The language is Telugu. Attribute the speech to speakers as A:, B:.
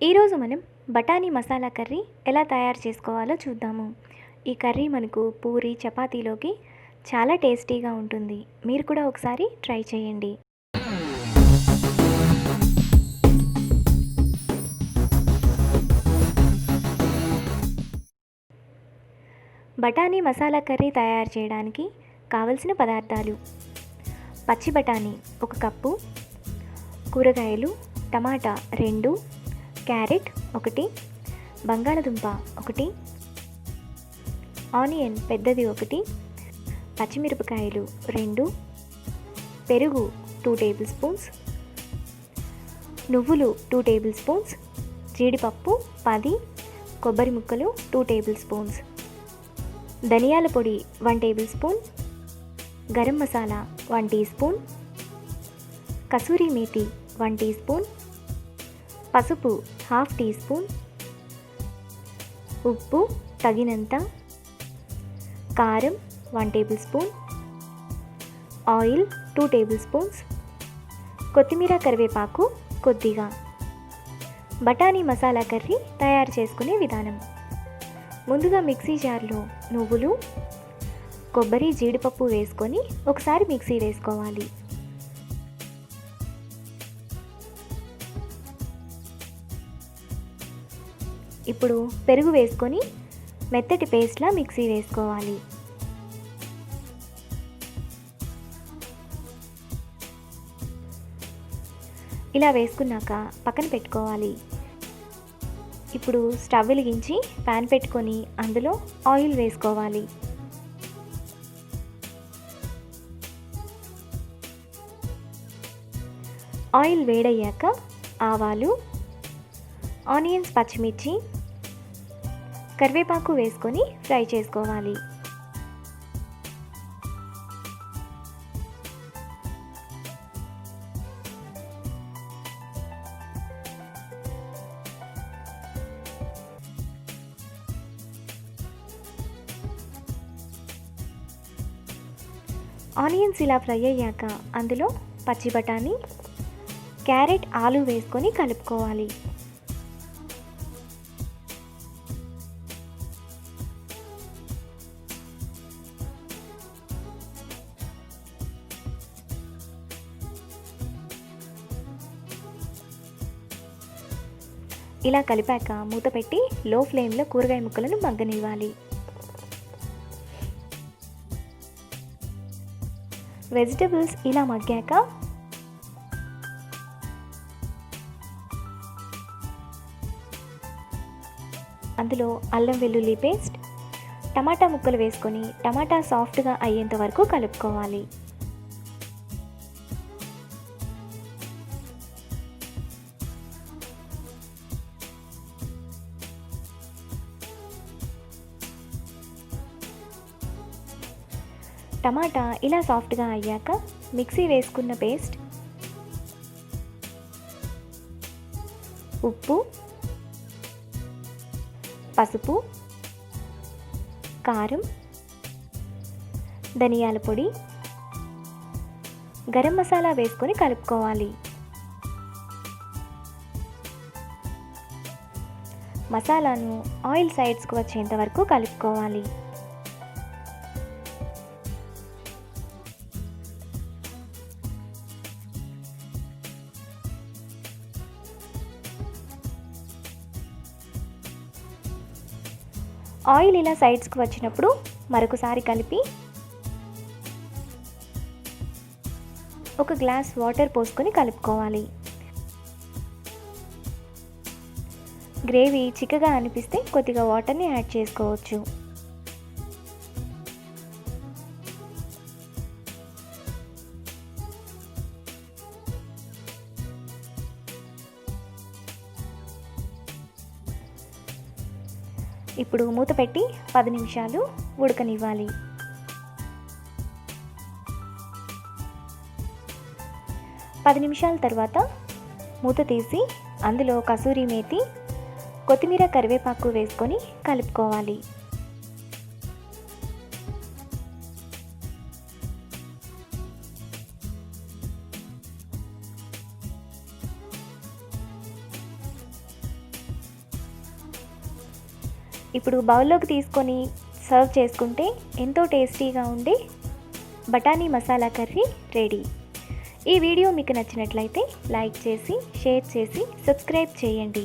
A: ఈరోజు మనం బఠానీ మసాలా కర్రీ ఎలా తయారు చేసుకోవాలో చూద్దాము. ఈ కర్రీ మనకు పూరి చపాతీలోకి చాలా టేస్టీగా ఉంటుంది. మీరు కూడా ఒకసారి ట్రై చేయండి. బఠానీ మసాలా కర్రీ తయారు చేయడానికి కావలసిన పదార్థాలు: పచ్చి బఠానీ 1 కప్పు, కూరగాయలు టమాటా 2, క్యారెట్ 1, బంగాళదుంప 1, ఆనియన్ పెద్దది 1, పచ్చిమిరపకాయలు 2, పెరుగు 2 టేబుల్ స్పూన్స్, నువ్వులు 2 టేబుల్ స్పూన్స్, జీడిపప్పు 10, కొబ్బరి ముక్కలు 2 టేబుల్ స్పూన్స్, ధనియాల పొడి 1 tablespoon, garam masala 1 teaspoon, kasuri methi 1 teaspoon, పసుపు 1/2 టీ స్పూన్, ఉప్పు తగినంత, కారం 1 tablespoon, oil 2 tablespoons, కొత్తిమీర కరివేపాకు కొద్దిగా. బఠానీ మసాలా కర్రీ తయారు చేసుకునే విధానం: ముందుగా మిక్సీ జార్లో నువ్వులు, కొబ్బరి, జీడిపప్పు వేసుకొని ఒకసారి మిక్సీ వేసుకోవాలి. ఇప్పుడు పెరుగు వేసుకొని మెత్తటి పేస్ట్లా మిక్సీ వేసుకోవాలి. ఇలా వేసుకున్నాక పక్కన పెట్టుకోవాలి. ఇప్పుడు స్టవ్ వెలిగించి ప్యాన్ పెట్టుకొని అందులో ఆయిల్ వేసుకోవాలి. ఆయిల్ వేడయ్యాక ఆవాలు, ఆనియన్స్, పచ్చిమిర్చి, కరివేపాకు వేసుకొని ఫ్రై చేసుకోవాలి. ఆనియన్స్ ఇలా ఫ్రై అయ్యాక అందులో పచ్చి బఠానీ, క్యారెట్, ఆలు వేసుకొని కలుపుకోవాలి. ఇలా కలిపాక మూత పెట్టి లో ఫ్లేమ్లో కూరగాయ ముక్కలను మగ్గనివ్వాలి. వెజిటబుల్స్ ఇలా మగ్గాక అందులో అల్లం వెల్లుల్లి పేస్ట్, టమాటా ముక్కలు వేసుకొని టమాటా సాఫ్ట్గా అయ్యేంత వరకు కలుపుకోవాలి. టమాటా ఇలా సాఫ్ట్గా అయ్యాక మిక్సీ వేసుకున్న పేస్ట్, ఉప్పు, పసుపు, కారం, ధనియాల పొడి, గరం మసాలా వేసుకొని కలుపుకోవాలి. మసాలాను ఆయిల్ సైడ్స్కి వచ్చేంత వరకు కలుపుకోవాలి. ఆయిల్ ఇలా సైడ్స్కి వచ్చినప్పుడు మరొకసారి కలిపి ఒక గ్లాస్ వాటర్ పోసుకొని కలుపుకోవాలి. గ్రేవీ చిక్కగా అనిపిస్తే కొద్దిగా వాటర్ని యాడ్ చేసుకోవచ్చు. ఇప్పుడు మూత పెట్టి 10 నిమిషాలు ఉడకనివ్వాలి. పది నిమిషాల తర్వాత మూత తీసి అందులో కసూరి మేతి, కొత్తిమీర, కరివేపాకు వేసుకొని కలుపుకోవాలి. ఇప్పుడు బౌల్లోకి తీసుకొని సర్వ్ చేసుకుంటే ఎంతో టేస్టీగా ఉండే బఠానీ మసాలా కర్రీ రెడీ. ఈ వీడియో మీకు నచ్చినట్లయితే లైక్ చేసి, షేర్ చేసి, సబ్స్క్రైబ్ చేయండి.